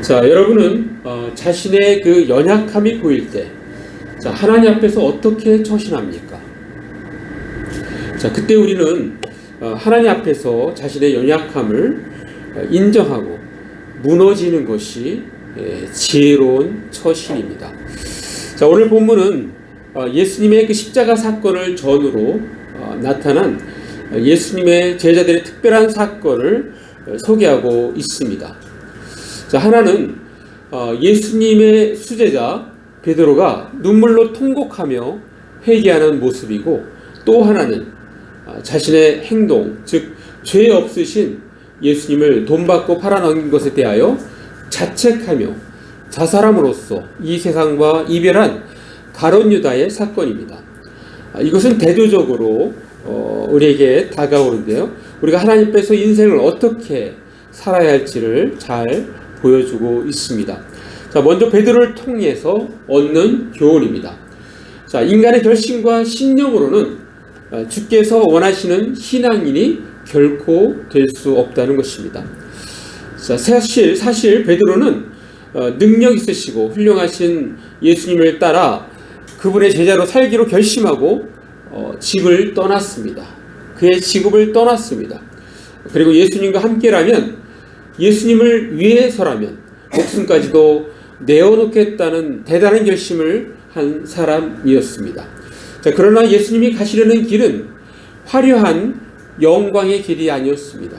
자, 여러분은 자신의 그 연약함이 보일 때, 자, 하나님 앞에서 어떻게 처신합니까? 자, 그때 우리는 하나님 앞에서 자신의 연약함을 인정하고 무너지는 것이 지혜로운 처신입니다. 자, 오늘 본문은 예수님의 그 십자가 사건을 전후로 나타난 예수님의 제자들의 특별한 사건을 소개하고 있습니다. 자, 하나는 예수님의 수제자 베드로가 눈물로 통곡하며 회개하는 모습이고, 또 하나는 자신의 행동, 즉 죄 없으신 예수님을 돈 받고 팔아넘긴 것에 대하여 자책하며 자살함으로써 이 세상과 이별한 가룟 유다의 사건입니다. 이것은 대조적으로 우리에게 다가오는데요, 우리가 하나님 앞에서 인생을 어떻게 살아야 할지를 잘 보여주고 있습니다. 자, 먼저 베드로를 통해서 얻는 교훈입니다. 자, 인간의 결심과 신념으로는 주께서 원하시는 신앙인이 결코 될 수 없다는 것입니다. 자, 사실 베드로는 능력 있으시고 훌륭하신 예수님을 따라 그분의 제자로 살기로 결심하고 집을 떠났습니다. 그의 직업을 떠났습니다. 그리고 예수님과 함께라면, 예수님을 위해서라면 목숨까지도 내어놓겠다는 대단한 결심을 한 사람이었습니다. 자, 그러나 예수님이 가시려는 길은 화려한 영광의 길이 아니었습니다.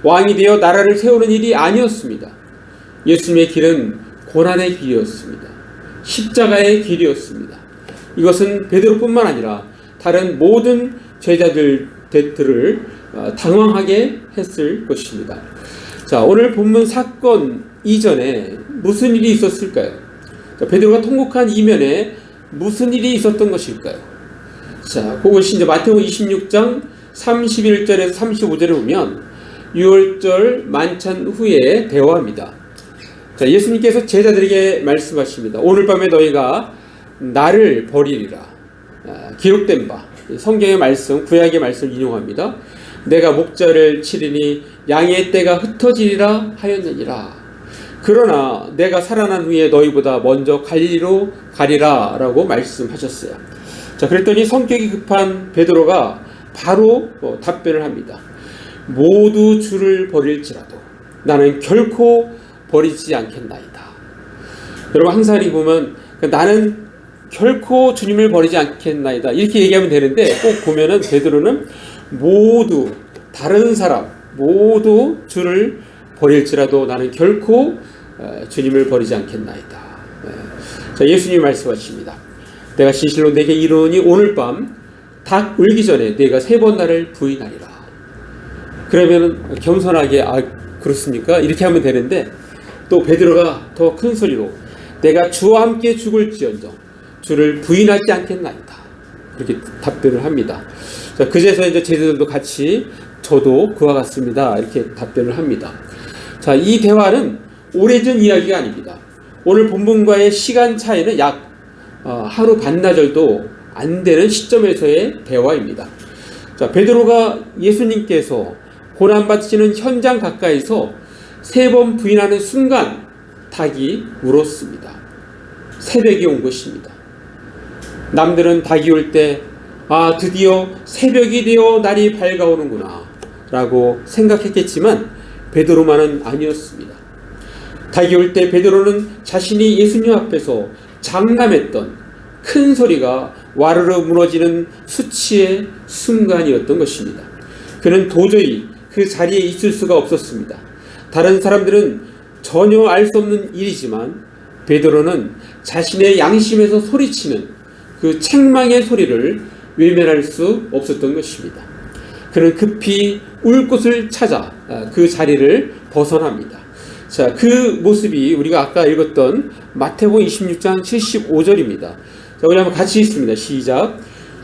왕이 되어 나라를 세우는 일이 아니었습니다. 예수님의 길은 고난의 길이었습니다. 십자가의 길이었습니다. 이것은 베드로뿐만 아니라 다른 모든 제자들을 당황하게 했을 것입니다. 자, 오늘 본문 사건 이전에 무슨 일이 있었을까요? 자, 베드로가 통곡한 이면에 무슨 일이 있었던 것일까요? 자, 그것이 이제 마태복음 26장 31절에서 35절에 보면 유월절 만찬 후에 대화입니다. 자, 예수님께서 제자들에게 말씀하십니다. 오늘 밤에 너희가 나를 버리리라. 기록된 바, 성경의 말씀, 구약의 말씀을 인용합니다. 내가 목자를 치리니 양의 떼가 흩어지리라 하였느니라. 그러나 내가 살아난 후에 너희보다 먼저 갈릴리로 가리라 라고 말씀하셨어요. 자, 그랬더니 성격이 급한 베드로가 바로 답변을 합니다. 모두 주를 버릴지라도 나는 결코 버리지 않겠나이다. 여러분, 항상 이 보면 나는 결코 주님을 버리지 않겠나이다 이렇게 얘기하면 되는데, 꼭 보면은 베드로는 모두, 다른 사람 모두 주를 버릴지라도 나는 결코 주님을 버리지 않겠나이다. 자, 예수님이 말씀하십니다. 내가 진실로 내게 이르노니 오늘 밤 닭 울기 전에 내가 3번 나를 부인하리라. 그러면 겸손하게 그렇습니까? 이렇게 하면 되는데, 또 베드로가 더 큰 소리로 내가 주와 함께 죽을지언정 주를 부인하지 않겠나이다. 그렇게 답변을 합니다. 자, 그제서 이제 제자들도 같이 저도 그와 같습니다. 이렇게 답변을 합니다. 자, 이 대화는 오래전 이야기가 아닙니다. 오늘 본문과의 시간 차이는 약 하루 반나절도 안 되는 시점에서의 대화입니다. 자, 베드로가 예수님께서 고난받으시는 현장 가까이서 3번 부인하는 순간 닭이 울었습니다. 새벽이 온 것입니다. 남들은 닭이 올 때 드디어 새벽이 되어 날이 밝아오는구나 라고 생각했겠지만 베드로만은 아니었습니다. 닭이 올 때 베드로는 자신이 예수님 앞에서 장담했던 큰 소리가 와르르 무너지는 수치의 순간이었던 것입니다. 그는 도저히 그 자리에 있을 수가 없었습니다. 다른 사람들은 전혀 알 수 없는 일이지만 베드로는 자신의 양심에서 소리치는 그 책망의 소리를 외면할 수 없었던 것입니다. 그는 급히 울 곳을 찾아 그 자리를 벗어납니다. 자, 그 모습이 우리가 아까 읽었던 마태복음 26장 75절입니다. 자, 우리 한번 같이 읽습니다. 시작.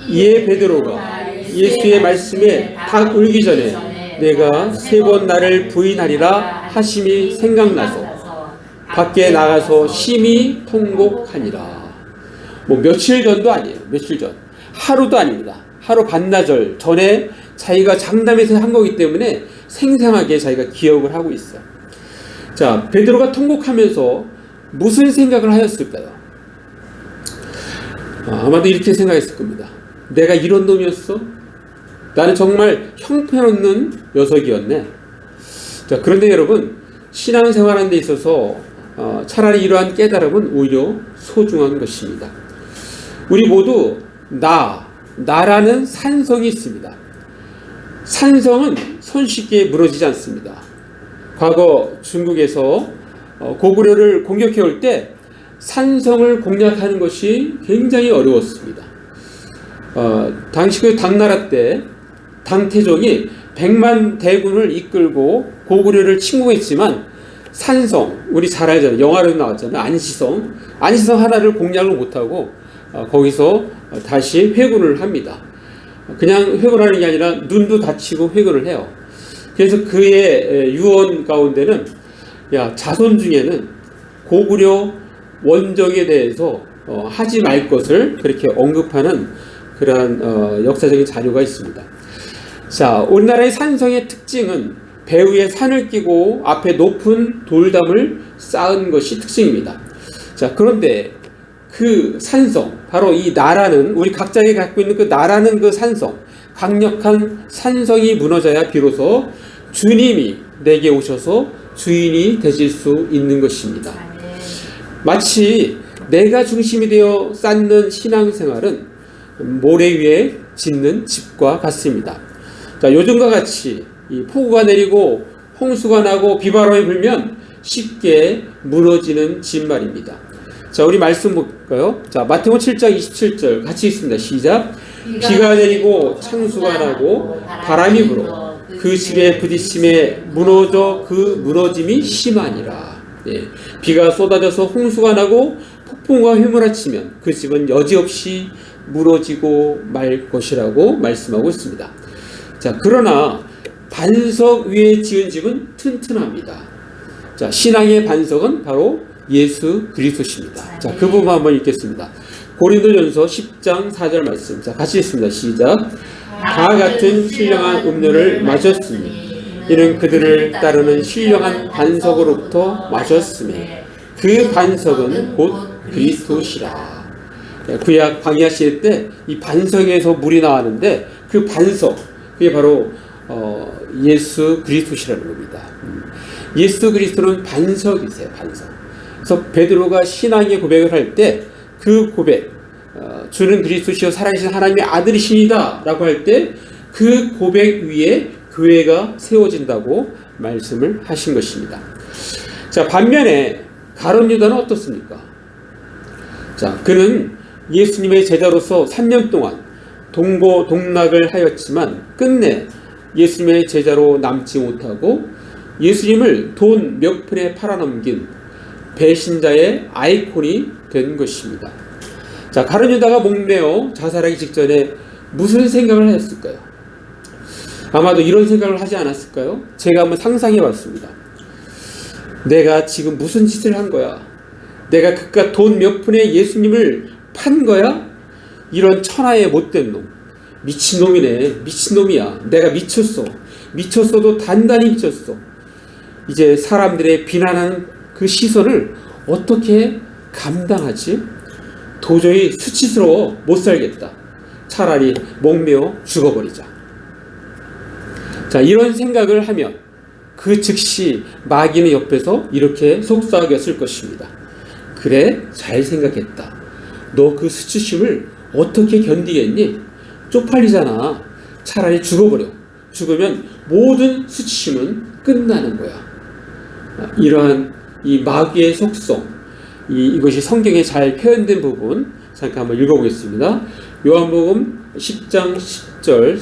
이에 베드로가 예수의 말씀에 닭 울기 전에 내가 3번 나를 부인하리라 하심이 생각나서 밖에 나가서 심히 통곡하니라. 며칠 전도 아니에요. 며칠 전. 하루도 아닙니다. 하루 반나절 전에 자기가 장담해서 한 거기 때문에 생생하게 자기가 기억을 하고 있어요. 자, 베드로가 통곡하면서 무슨 생각을 하였을까요? 아마도 이렇게 생각했을 겁니다. 내가 이런 놈이었어? 나는 정말 형편없는 녀석이었네. 자, 그런데 여러분, 신앙생활하는 데 있어서 차라리 이러한 깨달음은 오히려 소중한 것입니다. 우리 모두 나라는 산성이 있습니다. 산성은 손쉽게 무너지지 않습니다. 과거 중국에서 고구려를 공격해 올 때 산성을 공략하는 것이 굉장히 어려웠습니다. 당시 그 당나라 때 당태종이 100만 대군을 이끌고 고구려를 침공했지만 산성, 우리 잘 알잖아요. 영화로 나왔잖아요. 안시성 하나를 공략을 못하고 거기서 다시 회군을 합니다. 그냥 회군하는 게 아니라 눈도 다치고 회군을 해요. 그래서 그의 유언 가운데는 자손 중에는 고구려 원정에 대해서 하지 말 것을 그렇게 언급하는 그러한 역사적인 자료가 있습니다. 자, 우리나라의 산성의 특징은 배후에 산을 끼고 앞에 높은 돌담을 쌓은 것이 특징입니다. 자, 그런데 그 산성, 바로 이 나라는, 우리 각자가 갖고 있는 그 나라는 그 산성, 강력한 산성이 무너져야 비로소 주님이 내게 오셔서 주인이 되실 수 있는 것입니다. 마치 내가 중심이 되어 쌓는 신앙생활은 모래 위에 짓는 집과 같습니다. 자, 요즘과 같이 이 폭우가 내리고 홍수가 나고 비바람이 불면 쉽게 무너지는 집 말입니다. 자, 우리 말씀 볼까요? 자, 마태복음 7장 27절 같이 읽습니다. 시작. 비가 내리고 창수가 나고 바람이 불어 그 집에 부딪힘에 무너져 그 무너짐이 심하니라. 예, 비가 쏟아져서 홍수가 나고 폭풍과 휘몰아치면 그 집은 여지없이 무너지고 말 것이라고 말씀하고 있습니다. 자, 그러나 반석 위에 지은 집은 튼튼합니다. 자, 신앙의 반석은 바로 예수 그리스도십니다. 자, 그 부분 한번 읽겠습니다. 고린도전서 10장 4절 말씀. 자, 같이 읽습니다. 시작. 다 같은 신령한 음료를 마셨으니 이는 그들을 따르는 신령한 반석으로부터 마셨으니 그 반석은 곧 그리스도시라. 구약 광야 시대 때 이 반석에서 물이 나왔는데 그 반석, 그게 바로 예수 그리스도시라는 겁니다. 예수 그리스도는 반석이세요. 반석. 그래서 베드로가 신앙의 고백을 할 때 그 고백, 주는 그리스도시요 살아계신 하나님의 아들이시니다 라고 할 때 그 고백 위에 교회가 세워진다고 말씀을 하신 것입니다. 자, 반면에 가룟 유다는 어떻습니까? 자, 그는 예수님의 제자로서 3년 동안 동고동락을 하였지만 끝내 예수님의 제자로 남지 못하고 예수님을 돈 몇 푼에 팔아넘긴 배신자의 아이콘이 된 것입니다. 자, 가룟 유다가 목매어 자살하기 직전에 무슨 생각을 했을까요? 아마도 이런 생각을 하지 않았을까요? 제가 한번 상상해 봤습니다. 내가 지금 무슨 짓을 한 거야? 내가 그깟 돈 몇 푼에 예수님을 판 거야? 이런 천하의 못된 놈, 미친놈이네, 미친놈이야. 내가 미쳤어. 미쳤어도 단단히 미쳤어. 이제 사람들의 비난하는 그 시선을 어떻게 감당하지? 도저히 수치스러워 못 살겠다. 차라리 목매어 죽어버리자. 자, 이런 생각을 하면 그 즉시 마귀는 옆에서 이렇게 속삭였을 것입니다. 그래, 잘 생각했다. 너 그 수치심을 어떻게 견디겠니? 쪽팔리잖아. 차라리 죽어버려. 죽으면 모든 수치심은 끝나는 거야. 이러한 이 마귀의 속성, 이것이 성경에 잘 표현된 부분 잠깐 한번 읽어보겠습니다. 요한복음 10장 10절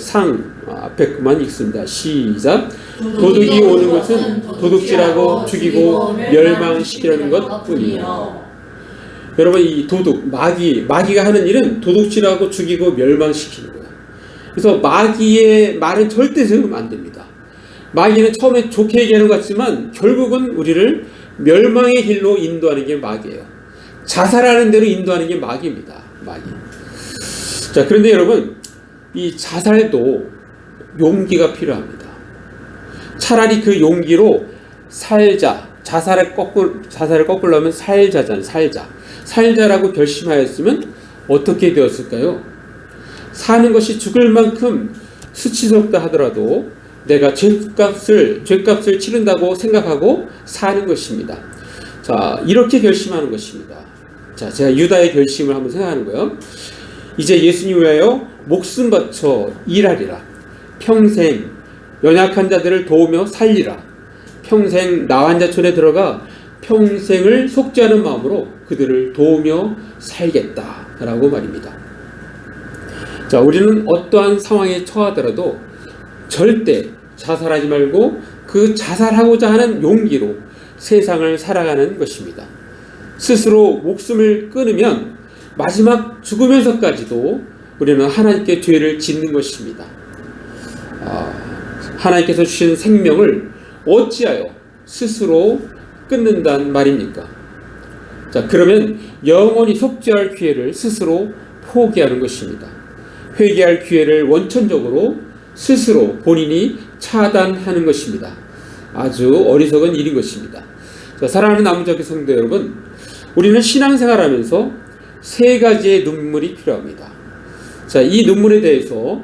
앞에 그만 읽습니다. 시작. 도둑이 오는 것은 도둑질하고 죽이고 멸망시키려는 것뿐이요. 여러분, 이 도둑, 마귀가 하는 일은 도둑질하고 죽이고 멸망시키는 거예요. 그래서 마귀의 말은 절대 들으면 안 됩니다. 마귀는 처음에 좋게 얘기하는 것 같지만 결국은 우리를 멸망의 길로 인도하는 게 마귀예요. 자살하는 대로 인도하는 게 마귀입니다. 마귀. 자, 그런데 여러분, 이 자살도 용기가 필요합니다. 차라리 그 용기로 살자, 자살을 거꾸로 하면 살자잖아요. 살자라고 결심하였으면 어떻게 되었을까요? 사는 것이 죽을 만큼 수치스럽다 하더라도 내가 죄값을 치른다고 생각하고 사는 것입니다. 자, 이렇게 결심하는 것입니다. 자, 제가 유다의 결심을 한번 생각하는 거예요. 이제 예수님 위하여 목숨 바쳐 일하리라. 평생 연약한 자들을 도우며 살리라. 평생 나환자촌에 들어가 평생을 속죄하는 마음으로 그들을 도우며 살겠다라고 말입니다. 자, 우리는 어떠한 상황에 처하더라도 절대 자살하지 말고 그 자살하고자 하는 용기로 세상을 살아가는 것입니다. 스스로 목숨을 끊으면 마지막 죽으면서까지도 우리는 하나님께 죄를 짓는 것입니다. 하나님께서 주신 생명을 어찌하여 스스로 끊는단 말입니까? 자, 그러면 영원히 속죄할 기회를 스스로 포기하는 것입니다. 회개할 기회를 원천적으로 스스로 본인이 차단하는 것입니다. 아주 어리석은 일인 것입니다. 자, 사랑하는 남자교 성도 여러분, 우리는 신앙생활하면서 세 가지의 눈물이 필요합니다. 자, 이 눈물에 대해서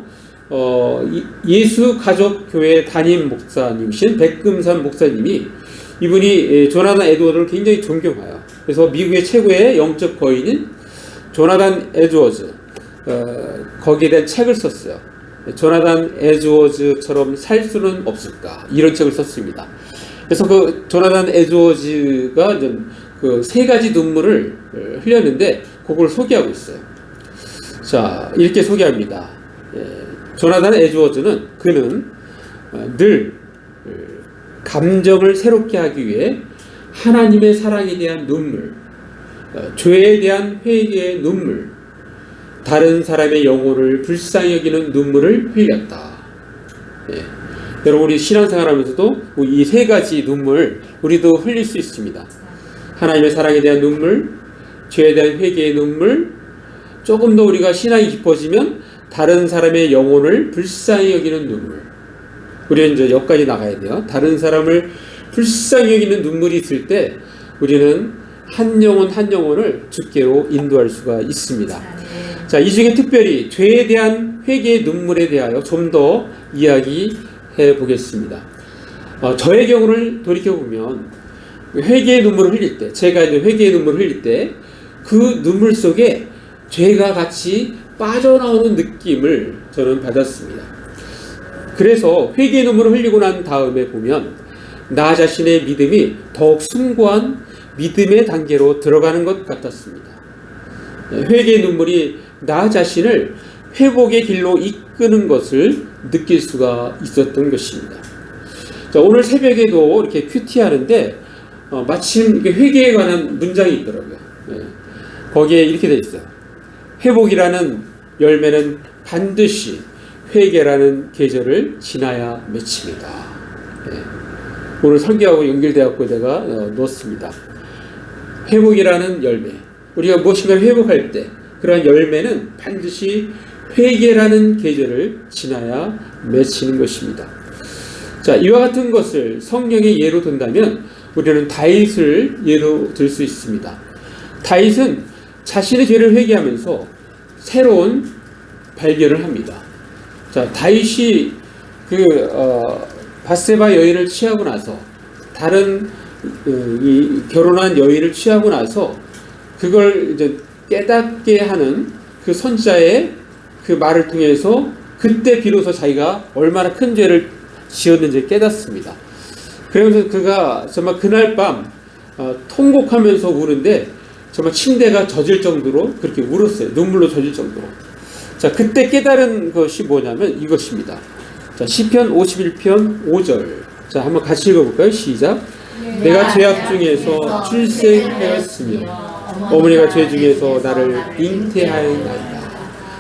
예수 가족교회 담임 목사님이신 백금산 목사님이, 이분이 조나단 에드워즈를 굉장히 존경해요. 그래서 미국의 최고의 영적 거인인 조나단 에드워즈, 거기에 대한 책을 썼어요. 조나단 에드워즈처럼 살 수는 없을까, 이런 책을 썼습니다. 그래서 그 조나단 에드워즈가 그 세 가지 눈물을 흘렸는데 그걸 소개하고 있어요. 자, 이렇게 소개합니다. 조나단 에드워즈는 그는 늘 감정을 새롭게 하기 위해 하나님의 사랑에 대한 눈물, 죄에 대한 회개의 눈물, 다른 사람의 영혼을 불쌍히 여기는 눈물을 흘렸다. 여러분, 우리 신앙생활하면서도 이 세 가지 눈물 우리도 흘릴 수 있습니다. 하나님의 사랑에 대한 눈물, 죄에 대한 회개의 눈물, 조금 더 우리가 신앙이 깊어지면 다른 사람의 영혼을 불쌍히 여기는 눈물. 우리는 이제 여기까지 나가야 돼요. 다른 사람을 불쌍히 여기는 눈물이 있을 때 우리는 한 영혼을 주께로 인도할 수가 있습니다. 자, 이 중에 특별히 죄에 대한 회개의 눈물에 대하여 좀 더 이야기해 보겠습니다. 저의 경우를 돌이켜보면 회개의 눈물을 흘릴 때, 제가 이제 회개의 눈물을 흘릴 때 그 눈물 속에 죄가 같이 빠져나오는 느낌을 저는 받았습니다. 그래서 회개의 눈물을 흘리고 난 다음에 보면 나 자신의 믿음이 더욱 숭고한 믿음의 단계로 들어가는 것 같았습니다. 회개의 눈물이 나 자신을 회복의 길로 이끄는 것을 느낄 수가 있었던 것입니다. 자, 오늘 새벽에도 이렇게 큐티 하는데 마침 회개에 관한 문장이 있더라고요. 거기에 이렇게 되어 있어요. 회복이라는 열매는 반드시 회개라는 계절을 지나야 맺힙니다. 오늘 설교하고 연결되었고 내가 넣었습니다. 회복이라는 열매, 우리가 무엇인가 회복할 때 그러한 열매는 반드시 회개라는 계절을 지나야 맺히는 것입니다. 자, 이와 같은 것을 성령의 예로 든다면 우리는 다윗을 예로 들 수 있습니다. 다윗은 자신의 죄를 회개하면서 새로운 발견을 합니다. 자, 다윗이 밧세바 여인을 취하고 나서 다른 결혼한 여인을 취하고 나서 그걸 이제 깨닫게 하는 그 선지자의 그 말을 통해서 그때 비로소 자기가 얼마나 큰 죄를 지었는지 깨닫습니다. 그러면서 그가 정말 그날 밤 통곡하면서 우는데 정말 침대가 젖을 정도로 그렇게 울었어요. 눈물로 젖을 정도로. 자, 그때 깨달은 것이 뭐냐면 이것입니다. 자, 시편 51편 5절. 자, 한번 같이 읽어볼까요? 시작. 내가 죄악 중에서 출생하였으며 어머니가 죄 중에서 나를 잉태하였나이다.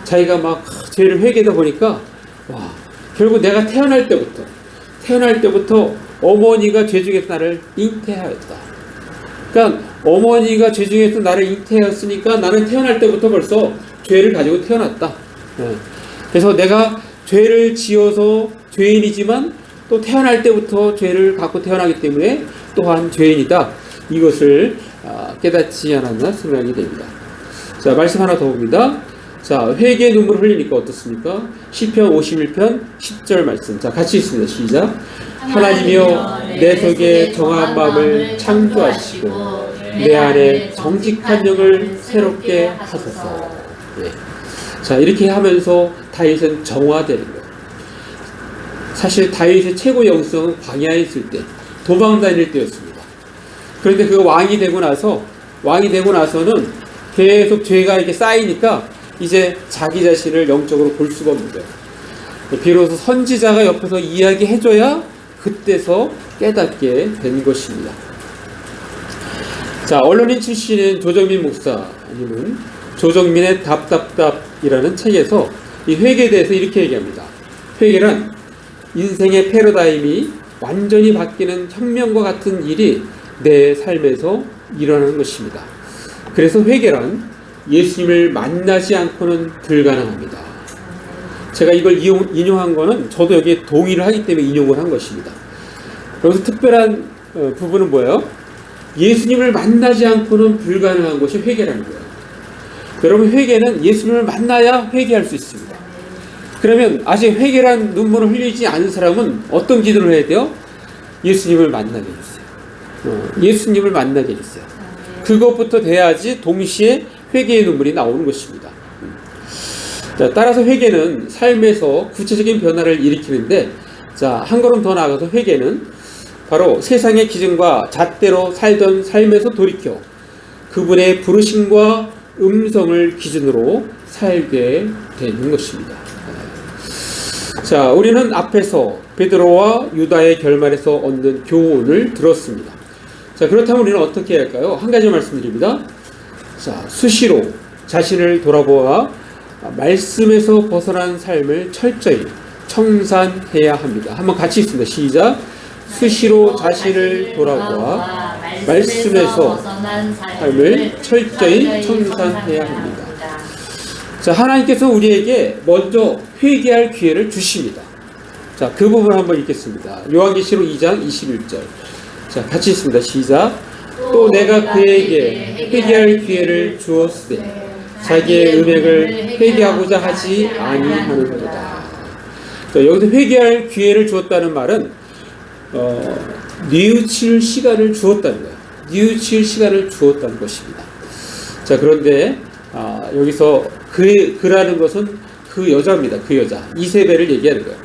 자기가 막 죄를 회개하다 보니까 와, 결국 내가 태어날 때부터 어머니가 죄 중에서 나를 잉태하였다. 그러니까 어머니가 죄 중에서 나를 잉태하였으니까 나는 태어날 때부터 벌써 죄를 가지고 태어났다. 그래서 내가 죄를 지어서 죄인이지만 또 태어날 때부터 죄를 갖고 태어나기 때문에 또한 죄인이다. 이것을 깨닫지 않았나 생각이 됩니다. 자, 말씀 하나 더 봅니다. 자, 회개의 눈물을 흘리니까 어떻습니까? 시편 51편 10절 말씀. 자, 같이 있습니다. 시작. 하나님이여 내 속에 정한 마음을 창조하시고 내 안에 정직한 영을 새롭게 하소서. 네. 자, 이렇게 하면서 다윗은 정화되는 거예요. 사실 다윗의 최고 영성은 광야에 있을 때, 도망 다닐 때였습니다. 그런데 그 왕이 되고 나서는 계속 죄가 이렇게 쌓이니까 이제 자기 자신을 영적으로 볼 수가 없는 거예요. 비로소 선지자가 옆에서 이야기해줘야 그때서 깨닫게 된 것입니다. 자, 언론인 출신인 조정민 목사님은 조정민의 답답답이라는 책에서 이 회개에 대해서 이렇게 얘기합니다. 회개란 인생의 패러다임이 완전히 바뀌는 혁명과 같은 일이 내 삶에서 일어나는 것입니다. 그래서 회개란 예수님을 만나지 않고는 불가능합니다. 제가 이걸 인용한 거는 저도 여기에 동의를 하기 때문에 인용을 한 것입니다. 여기서 특별한 부분은 뭐예요? 예수님을 만나지 않고는 불가능한 것이 회개라는 거예요. 여러분, 회개는 예수님을 만나야 회개할 수 있습니다. 그러면 아직 회개란 눈물을 흘리지 않은 사람은 어떤 기도를 해야 돼요? 예수님을 만나게 해주세요. 예수님을 만나게 해주세요. 그것부터 돼야지 동시에 회개의 눈물이 나오는 것입니다. 자, 따라서 회개는 삶에서 구체적인 변화를 일으키는데, 자, 한 걸음 더 나아가서 회개는 바로 세상의 기준과 잣대로 살던 삶에서 돌이켜 그분의 부르심과 음성을 기준으로 살게 되는 것입니다. 자, 우리는 앞에서 베드로와 유다의 결말에서 얻는 교훈을 들었습니다. 자, 그렇다면 우리는 어떻게 해야 할까요? 한 가지 말씀드립니다. 자, 수시로 자신을 돌아보아 말씀에서 벗어난 삶을 철저히 청산해야 합니다. 한번 같이 있습니다. 시작. 수시로 자신을 돌아보아 말씀에서 벗어난 삶을 철저히 청산해야 합니다. 자, 하나님께서 우리에게 먼저 회개할 기회를 주십니다. 자, 그 부분 한번 읽겠습니다. 요한계시록 2장 21절. 자, 같이 있습니다. 시작. 또 내가 그에게 회개할 기회를 주었으되 자기의 음행을 회개하고자 하지 아니하는도다. 자, 여기서 회개할 기회를 주었다는 말은 뉘우칠 시간을 주었다는 거예요. 뉘우칠 시간을 주었다는 것입니다. 자, 그런데 여기서 그라는 것은 그 여자입니다. 그 여자 이세벨을 얘기하는 거예요.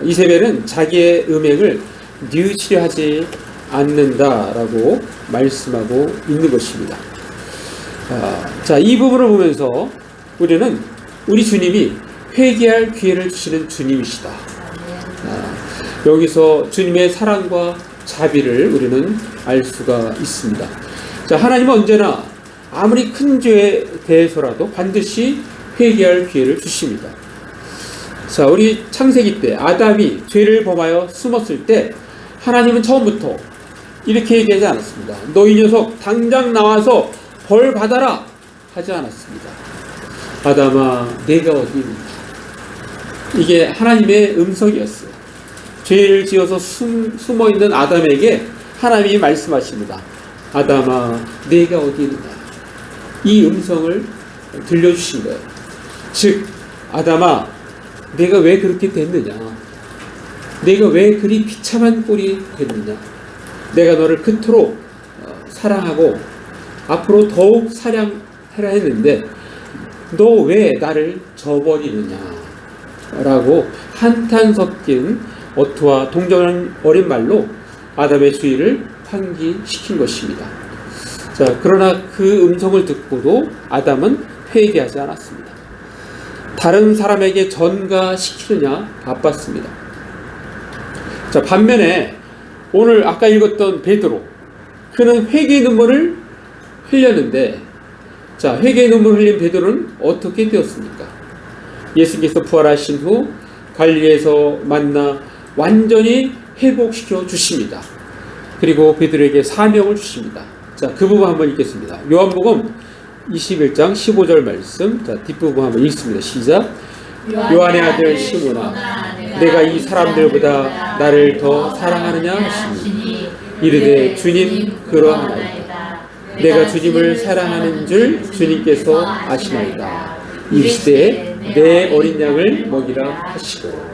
이세벨은 자기의 음행을 뉘우치려 하지 않는다라고 말씀하고 있는 것입니다. 자, 이 부분을 보면서 우리는 우리 주님이 회개할 기회를 주시는 주님이시다. 여기서 주님의 사랑과 자비를 우리는 알 수가 있습니다. 자, 하나님은 언제나 아무리 큰 죄에 대해서라도 반드시 회개할 기회를 주십니다. 자, 우리 창세기 때 아담이 죄를 범하여 숨었을 때 하나님은 처음부터 이렇게 얘기하지 않았습니다. 너 이 녀석 당장 나와서 벌 받아라 하지 않았습니다. 아담아, 내가 어디 있는가? 이게 하나님의 음성이었어요. 죄를 지어서 숨어있는 아담에게 하나님이 말씀하십니다. 아담아, 내가 어디 있는가? 이 음성을 들려주신 거예요. 즉, 아담아, 내가 왜 그렇게 됐느냐? 내가 왜 그리 비참한 꼴이 됐느냐? 내가 너를 그토록 사랑하고 앞으로 더욱 사랑하라 했는데 너 왜 나를 저버리느냐? 라고 한탄 섞인 어투와 동정한 어린 말로 아담의 주의를 환기시킨 것입니다. 자, 그러나 그 음성을 듣고도 아담은 회개하지 않았습니다. 다른 사람에게 전가시키느냐 바빴습니다. 자, 반면에 오늘 아까 읽었던 베드로, 그는 회개의 눈물을 흘렸는데, 자, 회개의 눈물을 흘린 베드로는 어떻게 되었습니까? 예수께서 부활하신 후 갈릴리에서 만나 완전히 회복시켜 주십니다. 그리고 베드로에게 사명을 주십니다. 자, 그 부분 한번 읽겠습니다. 요한복음 21장 15절 말씀. 자, 뒷부분 한번 읽습니다. 시작. 요한의 아들 시몬아, 내가 이 사람들보다 나를 더 사랑하느냐 하시니 이르되 주님 그러하나이다. 내가 주님을 사랑하는 줄 주님께서 아시나이다. 이 시대에 내 어린 양을 먹이라 하시고.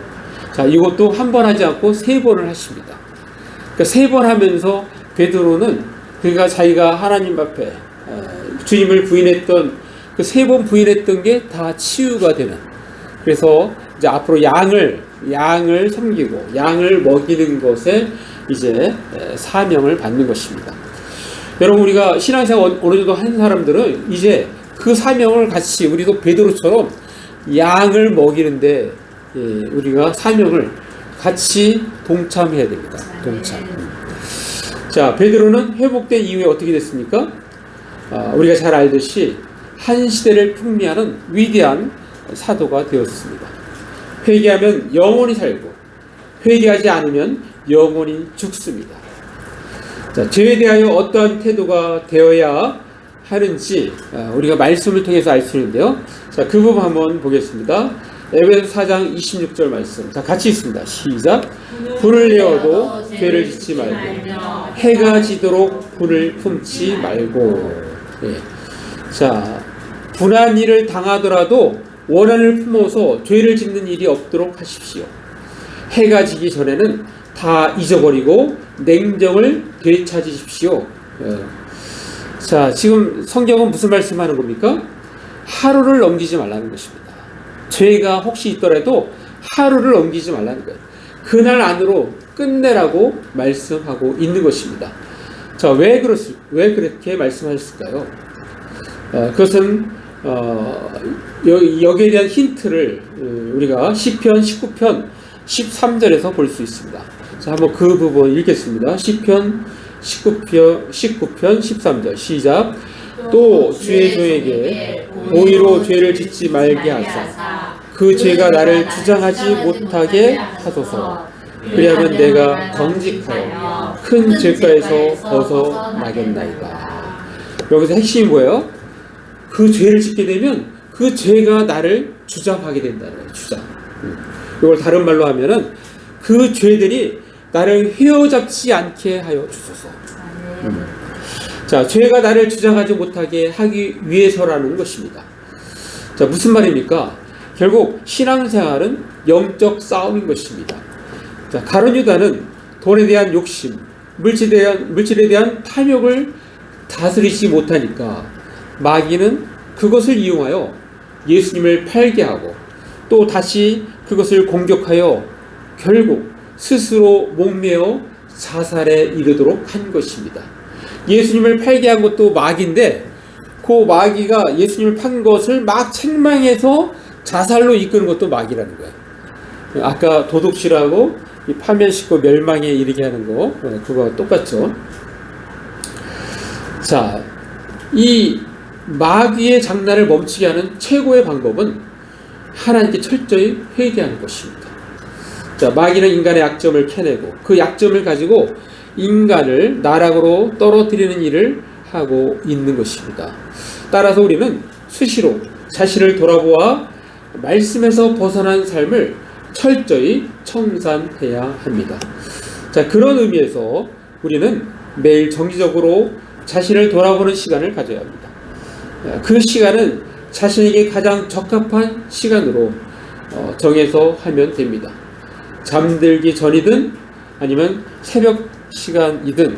자, 이것도 한 번 하지 않고 세 번을 하십니다. 그러니까 세 번 하면서 베드로는 그가 자기가 하나님 앞에 주님을 부인했던 그 세 번 부인했던 게 다 치유가 되는. 그래서 이제 앞으로 양을 섬기고 양을 먹이는 것에 이제 사명을 받는 것입니다. 여러분, 우리가 신앙생활 어느 정도 한 사람들은 이제 그 사명을 같이 우리도 베드로처럼 양을 먹이는데 우리가 사명을 같이 동참해야 됩니다. 동참. 자, 베드로는 회복된 이후에 어떻게 됐습니까? 우리가 잘 알듯이 한 시대를 풍미하는 위대한 사도가 되었습니다. 회개하면 영원히 살고 회개하지 않으면 영원히 죽습니다. 자, 죄에 대하여 어떠한 태도가 되어야 하는지 우리가 말씀을 통해서 알 수 있는데요. 자, 그 부분 한번 보겠습니다. 에베소 4장 26절 말씀. 자, 같이 있습니다. 시작. 분을 내어도 죄를 짓지 말고 해가 지도록 분을 품지 말고. 자, 분한 일을 당하더라도 원한을 품어서 죄를 짓는 일이 없도록 하십시오. 해가 지기 전에는 다 잊어버리고 냉정을 되찾으십시오. 자, 지금 성경은 무슨 말씀하는 겁니까? 하루를 넘기지 말라는 것입니다. 죄가 혹시 있더라도 하루를 넘기지 말라는 거예요. 그날 안으로 끝내라고 말씀하고 있는 것입니다. 자, 왜 그렇게 말씀하셨을까요? 그것은 여기에 대한 힌트를 우리가 시편 19편 13절에서 볼 수 있습니다. 자, 한번 그 부분 읽겠습니다. 시편 19편 13절 시작. 또 주의 종에게 고의로 죄를 짓지 말게 하사 그 죄가 나를 주장하지 못하게 하소서. 그리하면 내가 정직하여 큰 죄가에서 벗어나겠나이다. 여기서 핵심이 뭐예요? 그 죄를 짓게 되면 그 죄가 나를 주장하게 된다는 거예요. 주장. 이걸 다른 말로 하면은 그 죄들이 나를 휘어잡지 않게 하여 주소서. 자, 죄가 나를 주장하지 못하게 하기 위해서라는 것입니다. 자, 무슨 말입니까? 결국 신앙생활은 영적 싸움인 것입니다. 자, 가룟 유다는 돈에 대한 욕심, 물질에 대한 탐욕을 다스리지 못하니까 마귀는 그것을 이용하여 예수님을 팔게 하고 또 다시 그것을 공격하여 결국 스스로 목매어 자살에 이르도록 한 것입니다. 예수님을 팔게 한 것도 마귀인데 그 마귀가 예수님을 판 것을 막 책망해서 자살로 이끄는 것도 마귀라는 거예요. 아까 도둑질하고 파면시고 멸망에 이르게 하는 거 그거와 똑같죠. 자, 이 마귀의 장난을 멈추게 하는 최고의 방법은 하나님께 철저히 회개하는 것입니다. 자, 마귀는 인간의 약점을 캐내고 그 약점을 가지고 인간을 나락으로 떨어뜨리는 일을 하고 있는 것입니다. 따라서 우리는 수시로 자신을 돌아보아 말씀에서 벗어난 삶을 철저히 청산해야 합니다. 자, 그런 의미에서 우리는 매일 정기적으로 자신을 돌아보는 시간을 가져야 합니다. 그 시간은 자신에게 가장 적합한 시간으로 정해서 하면 됩니다. 잠들기 전이든 아니면 새벽 시간이든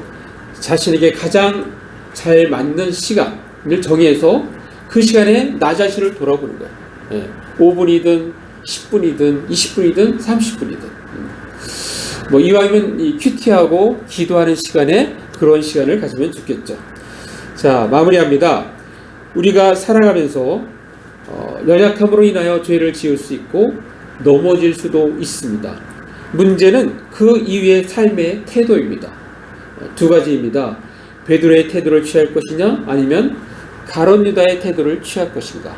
자신에게 가장 잘 맞는 시간을 정해서 그 시간에 나 자신을 돌아보는 거예요. 5분이든 10분이든 20분이든 30분이든 뭐 이왕이면 이 큐티하고 기도하는 시간에 그런 시간을 가지면 좋겠죠. 자, 마무리합니다. 우리가 살아가면서 연약함으로 인하여 죄를 지을 수 있고 넘어질 수도 있습니다. 문제는 그 이후의 삶의 태도입니다. 두 가지입니다. 베드로의 태도를 취할 것이냐 아니면 가룟 유다의 태도를 취할 것인가.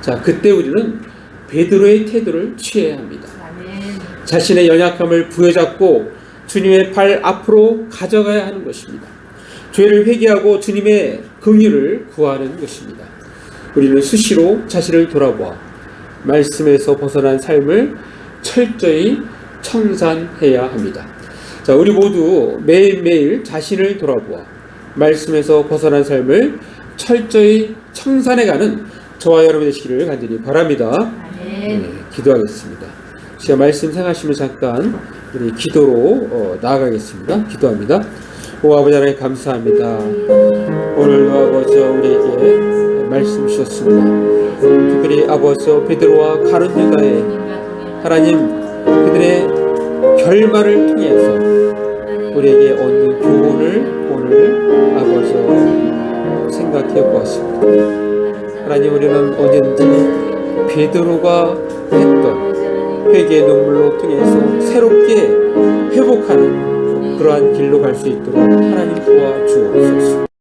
자, 그때 우리는 베드로의 태도를 취해야 합니다. 자신의 연약함을 부여잡고 주님의 발 앞으로 가져가야 하는 것입니다. 죄를 회개하고 주님의 긍휼을 구하는 것입니다. 우리는 수시로 자신을 돌아보아 말씀에서 벗어난 삶을 철저히 청산해야 합니다. 자, 우리 모두 매일매일 자신을 돌아보아 말씀에서 벗어난 삶을 철저히 청산해가는 저와 여러분 되시기를 간절히 바랍니다. 네, 기도하겠습니다. 제가 말씀 생각하시면 잠깐 우리 기도로 나아가겠습니다. 기도합니다. 오 아버지 하나님 감사합니다. 오늘도 아버지 우리에게 말씀 주셨습니다. 특별히 아버지 베드로와 가룟 유다의 하나님 그들의 결말을 통해서 우리에게 얻는 교훈을 오늘 아버지 생각해 보았습니다. 하나님 우리는 언제든지 베드로가 했던 회개의 눈물로 통해서 새롭게 회복하는 그러한 길로 갈 수 있도록 하나님 도와주옵소서.